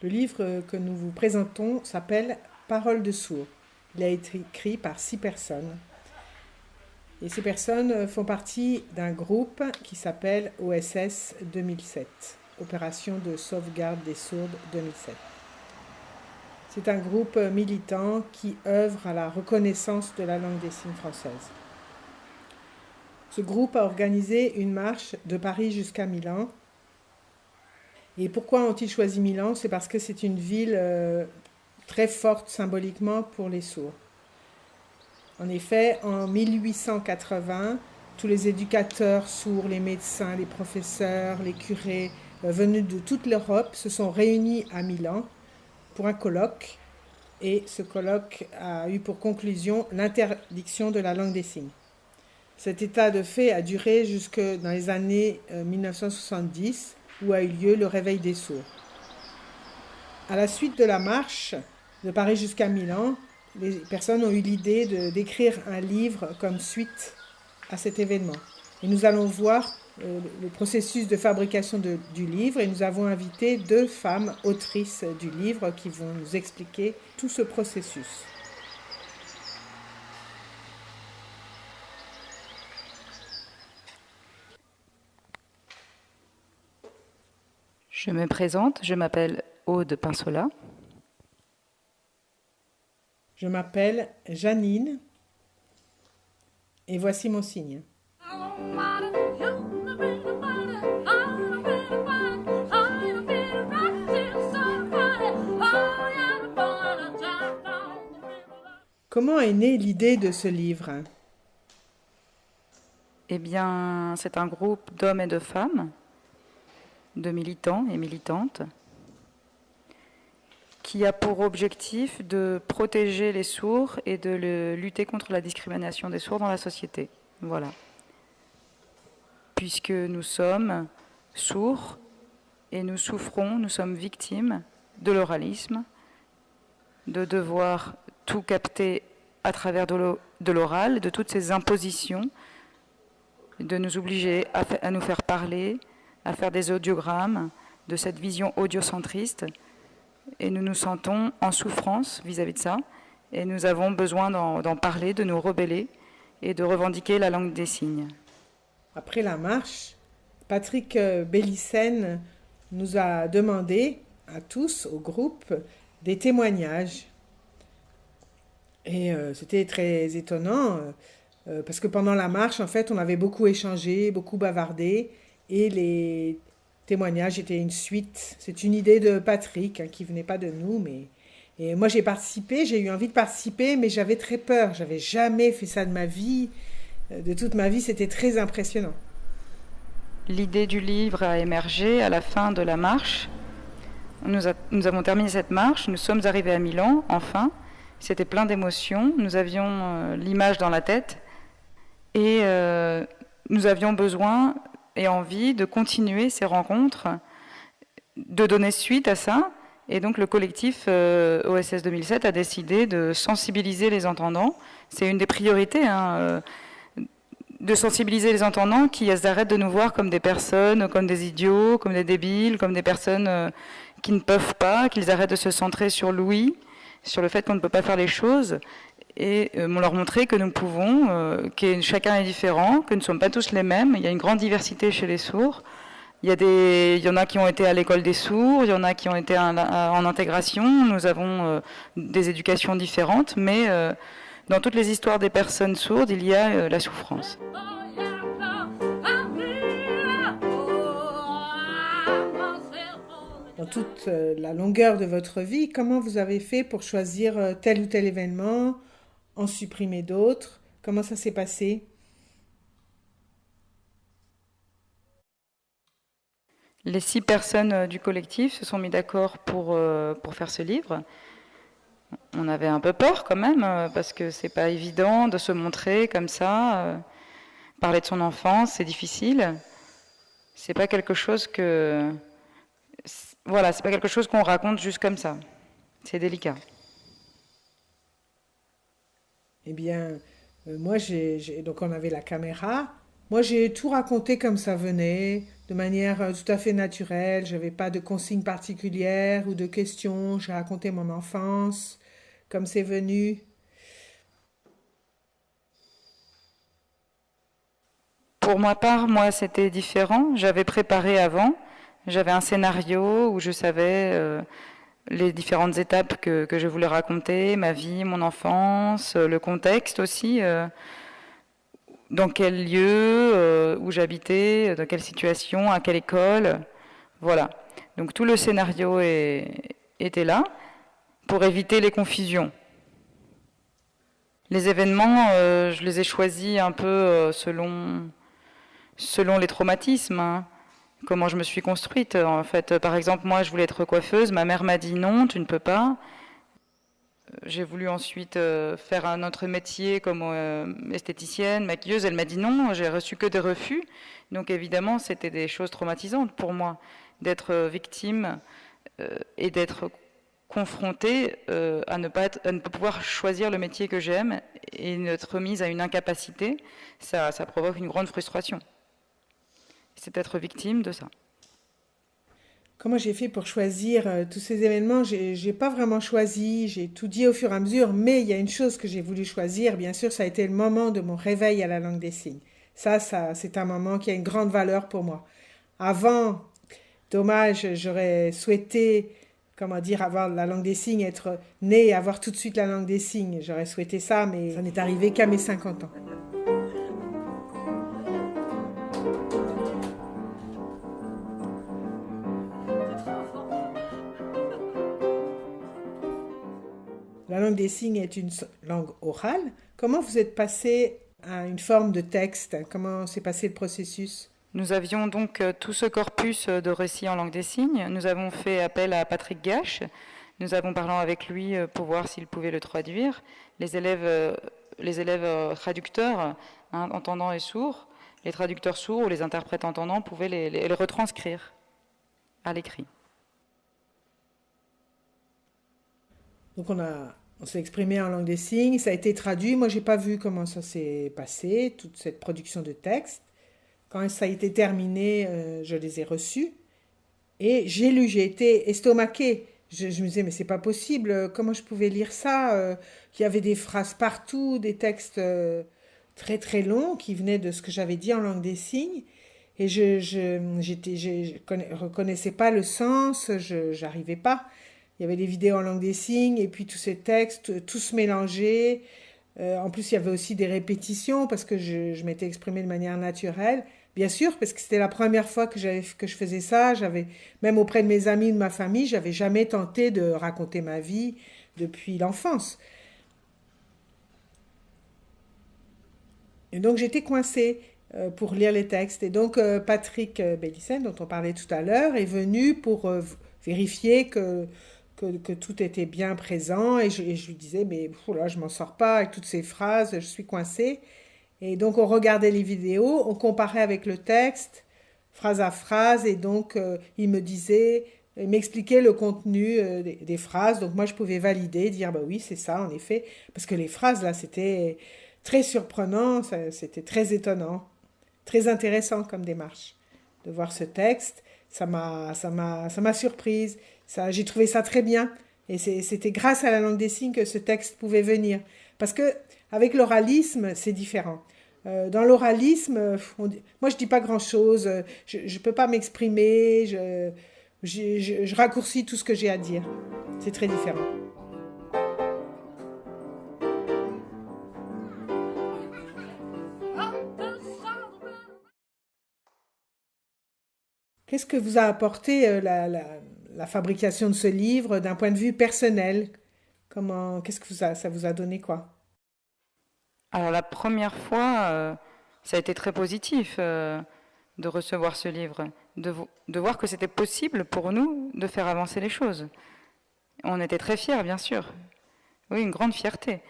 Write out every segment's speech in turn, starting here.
Le livre que nous vous présentons s'appelle Paroles de sourds. Il a été écrit par 6 personnes. Et ces personnes font partie d'un groupe qui s'appelle OSS 2007, Opération de sauvegarde des sourds 2007. C'est un groupe militant qui œuvre à la reconnaissance de la langue des signes française. Ce groupe a organisé une marche de Paris jusqu'à Milan. Et pourquoi ont-ils choisi Milan? C'est parce que c'est une ville très forte symboliquement pour les sourds. En effet, en 1880, tous les éducateurs sourds, les médecins, les professeurs, les curés venus de toute l'Europe se sont réunis à Milan pour un colloque. Et ce colloque a eu pour conclusion l'interdiction de la langue des signes. Cet état de fait a duré jusque dans les années 1970, où a eu lieu le réveil des sourds. À la suite de la marche de Paris jusqu'à Milan, les personnes ont eu l'idée d'écrire un livre comme suite à cet événement. Et nous allons voir le processus de fabrication du livre et nous avons invité 2 femmes autrices du livre qui vont nous expliquer tout ce processus. Je me présente, je m'appelle Aude Pinsola. Je m'appelle Janine et voici mon signe. Comment est née l'idée de ce livre? Eh bien, c'est un groupe d'hommes et de femmes, de militants et militantes, qui a pour objectif de protéger les sourds et de lutter contre la discrimination des sourds dans la société. Voilà. Puisque nous sommes sourds et nous souffrons, nous sommes victimes de l'oralisme, de devoir tout capter à travers de l'oral, de toutes ces impositions, de nous obliger à nous faire parler, à faire des audiogrammes, de cette vision audiocentriste. Et nous nous sentons en souffrance vis-à-vis de ça. Et nous avons besoin d'en parler, de nous rebeller et de revendiquer la langue des signes. Après la marche, Patrick Bellissen nous a demandé à tous, au groupe, des témoignages. Et c'était très étonnant parce que pendant la marche, en fait, on avait beaucoup échangé, beaucoup bavardé et les témoignages étaient une suite. C'est une idée de Patrick qui venait pas de nous, mais et moi j'ai participé, j'ai eu envie de participer, mais j'avais très peur. J'avais jamais fait ça de ma vie, de toute ma vie. C'était très impressionnant. L'idée du livre a émergé à la fin de la marche. Nous avons terminé cette marche, nous sommes arrivés à Milan, enfin. C'était plein d'émotions, nous avions l'image dans la tête et nous avions besoin et envie de continuer ces rencontres, de donner suite à ça. Et donc le collectif OSS 2007 a décidé de sensibiliser les entendants. C'est une des priorités, de sensibiliser les entendants qui arrêtent de nous voir comme des personnes, comme des idiots, comme des débiles, comme des personnes qui ne peuvent pas, qu'ils arrêtent de se centrer sur l'ouïe, sur le fait qu'on ne peut pas faire les choses, et leur montrer que nous pouvons, que chacun est différent, que nous ne sommes pas tous les mêmes. Il y a une grande diversité chez les sourds. Il y en a qui ont été à l'école des sourds, il y en a qui ont été en intégration. Nous avons des éducations différentes, mais dans toutes les histoires des personnes sourdes, il y a la souffrance. Dans toute la longueur de votre vie, comment vous avez fait pour choisir tel ou tel événement, en supprimer d'autres? Comment ça s'est passé? Les 6 personnes du collectif se sont mis d'accord pour faire ce livre. On avait un peu peur quand même, parce que c'est pas évident de se montrer comme ça. Parler de son enfance, c'est difficile. C'est pas quelque chose que... Voilà, c'est pas quelque chose qu'on raconte juste comme ça. C'est délicat. Eh bien, moi, donc on avait la caméra. Moi, j'ai tout raconté comme ça venait, de manière tout à fait naturelle. Je n'avais pas de consignes particulières ou de questions. J'ai raconté mon enfance comme c'est venu. Pour ma part, moi, c'était différent. J'avais préparé avant. J'avais un scénario où je savais les différentes étapes que je voulais raconter, ma vie, mon enfance, le contexte aussi, dans quel lieu, où j'habitais, dans quelle situation, à quelle école. Voilà. Donc tout le scénario était là pour éviter les confusions. Les événements, je les ai choisis un peu selon les traumatismes, hein. Comment je me suis construite. En fait, par exemple, moi, je voulais être coiffeuse. Ma mère m'a dit non, tu ne peux pas. J'ai voulu ensuite faire un autre métier comme esthéticienne, maquilleuse. Elle m'a dit non, j'ai reçu que des refus. Donc évidemment, c'était des choses traumatisantes pour moi d'être victime et d'être confrontée à ne pas pouvoir choisir le métier que j'aime et d'être mise à une incapacité. Ça provoque une grande frustration. C'est être victime de ça. Comment j'ai fait pour choisir tous ces événements? J'ai pas vraiment choisi, j'ai tout dit au fur et à mesure, mais il y a une chose que j'ai voulu choisir, bien sûr, ça a été le moment de mon réveil à la langue des signes. Ça, c'est un moment qui a une grande valeur pour moi. Avant, dommage, j'aurais souhaité, comment dire, avoir la langue des signes, être née et avoir tout de suite la langue des signes. J'aurais souhaité ça, mais ça n'est arrivé qu'à mes 50 ans. La langue des signes est une langue orale. Comment vous êtes passé à une forme de texte? Comment s'est passé le processus? Nous avions donc tout ce corpus de récits en langue des signes. Nous avons fait appel à Patrick Gache. Nous avons parlé avec lui pour voir s'il pouvait le traduire. Les élèves traducteurs, hein, entendants et sourds, les traducteurs sourds ou les interprètes entendants pouvaient les retranscrire à l'écrit. Donc on s'est exprimé en langue des signes, ça a été traduit. Moi, j'ai pas vu comment ça s'est passé, toute cette production de texte. Quand ça a été terminé, je les ai reçus et j'ai lu, j'ai été estomaquée. Je me disais, mais c'est pas possible, comment je pouvais lire ça? Il y avait des phrases partout, des textes très très longs qui venaient de ce que j'avais dit en langue des signes. Et reconnaissais pas le sens, j'arrivais pas. Il y avait des vidéos en langue des signes et puis tous ces textes, tous mélangés. En plus, il y avait aussi des répétitions parce que je m'étais exprimée de manière naturelle. Bien sûr, parce que c'était la première fois que je faisais ça. Même auprès de mes amis, de ma famille, j'avais jamais tenté de raconter ma vie depuis l'enfance. Et donc, j'étais coincée pour lire les textes. Et donc, Patrick Bellissen, dont on parlait tout à l'heure, est venu pour vérifier que tout était bien présent. Et je lui disais, mais là, je m'en sors pas avec toutes ces phrases, je suis coincée. Et donc, on regardait les vidéos, on comparait avec le texte, phrase à phrase, et donc, il m'expliquait le contenu des phrases. Donc, moi, je pouvais valider, dire, bah oui, c'est ça, en effet. Parce que les phrases, là, c'était très surprenant, c'était très étonnant, très intéressant comme démarche de voir ce texte. Ça m'a surprise. J'ai trouvé ça très bien. Et c'était grâce à la langue des signes que ce texte pouvait venir. Parce que avec l'oralisme, c'est différent. Dans l'oralisme, moi je dis pas grand-chose. Je peux pas m'exprimer. Je raccourcis tout ce que j'ai à dire. C'est très différent. Qu'est-ce que vous a apporté la fabrication de ce livre d'un point de vue personnel? Qu'est-ce que ça vous a donné quoi? Alors la première fois, ça a été très positif de recevoir ce livre, de voir que c'était possible pour nous de faire avancer les choses. On était très fiers, bien sûr. Oui, une grande fierté.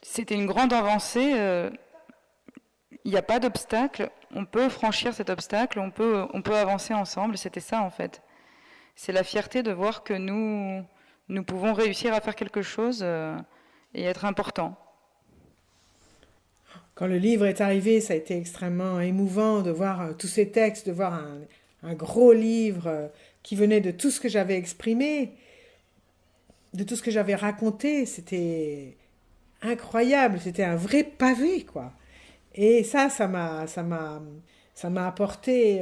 C'était une grande avancée. Il n'y a pas d'obstacle. On peut franchir cet obstacle. On peut avancer ensemble. C'était ça, en fait. C'est la fierté de voir que nous pouvons réussir à faire quelque chose et être importants. Quand le livre est arrivé, ça a été extrêmement émouvant de voir tous ces textes, de voir un gros livre qui venait de tout ce que j'avais exprimé, de tout ce que j'avais raconté. C'était incroyable, c'était un vrai pavé, quoi. Et ça m'a apporté,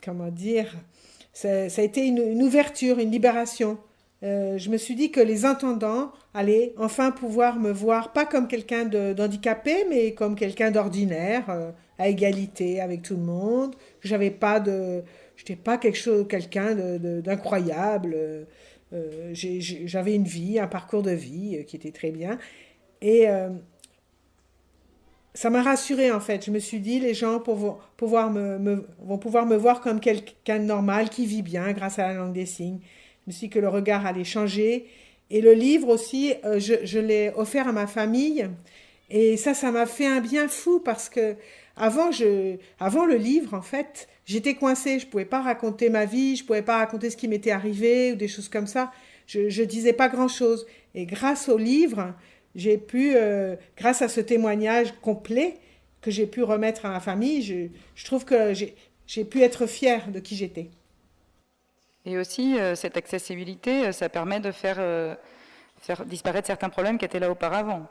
comment dire, ça a été une ouverture, une libération. Je me suis dit que les entendants allaient enfin pouvoir me voir pas comme quelqu'un d'handicapé, mais comme quelqu'un d'ordinaire, à égalité avec tout le monde. J'étais pas quelqu'un d'incroyable. J'avais une vie, un parcours de vie qui était très bien. Et ça m'a rassurée en fait. Je me suis dit, les gens vont pouvoir me voir comme quelqu'un de normal qui vit bien grâce à la langue des signes. Je me suis dit que le regard allait changer. Et le livre aussi, je l'ai offert à ma famille. Et ça m'a fait un bien fou parce que avant le livre, en fait, j'étais coincée. Je pouvais pas raconter ma vie, je pouvais pas raconter ce qui m'était arrivé ou des choses comme ça. Je disais pas grand-chose. Et grâce au livre, j'ai pu, grâce à ce témoignage complet que j'ai pu remettre à ma famille, je trouve que j'ai pu être fière de qui j'étais. Et aussi, cette accessibilité, ça permet de faire disparaître certains problèmes qui étaient là auparavant.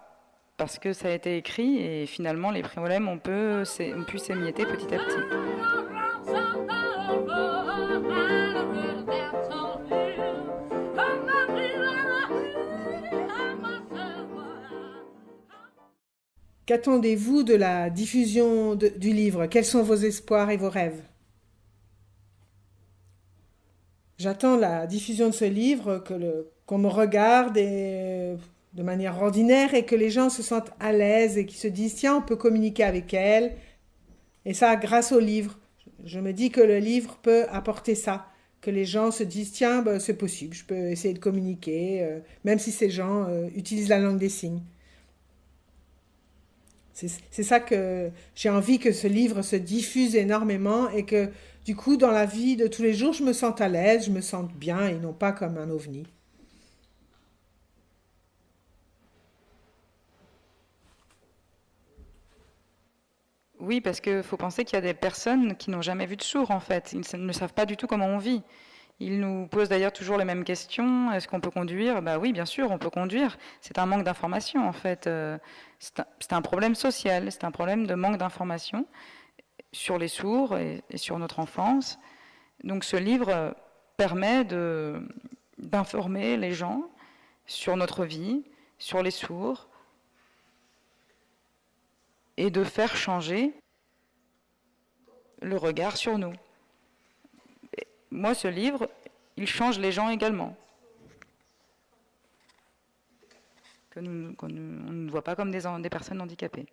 Parce que ça a été écrit et finalement, les problèmes ont pu s'émietter petit à petit. Qu'attendez-vous de la diffusion du livre? Quels sont vos espoirs et vos rêves? J'attends la diffusion de ce livre, qu'on me regarde de manière ordinaire et que les gens se sentent à l'aise et qu'ils se disent tiens, on peut communiquer avec elle. Et ça, grâce au livre. Je me dis que le livre peut apporter ça. Que les gens se disent tiens, ben, c'est possible, je peux essayer de communiquer, même si ces gens utilisent la langue des signes. C'est ça que j'ai envie que ce livre se diffuse énormément et que du coup, dans la vie de tous les jours, je me sente à l'aise, je me sente bien et non pas comme un ovni. Oui, parce qu'il faut penser qu'il y a des personnes qui n'ont jamais vu de sourd, en fait. Ils ne savent pas du tout comment on vit. Ils nous posent d'ailleurs toujours les mêmes questions. Est-ce qu'on peut conduire? Bah oui, bien sûr, on peut conduire. C'est un manque d'information, en fait. C'est un problème social, c'est un problème de manque d'information sur les sourds et sur notre enfance. Donc ce livre permet d'informer les gens sur notre vie, sur les sourds, et de faire changer le regard sur nous. Moi, ce livre, il change les gens également. On ne voit pas comme des personnes handicapées.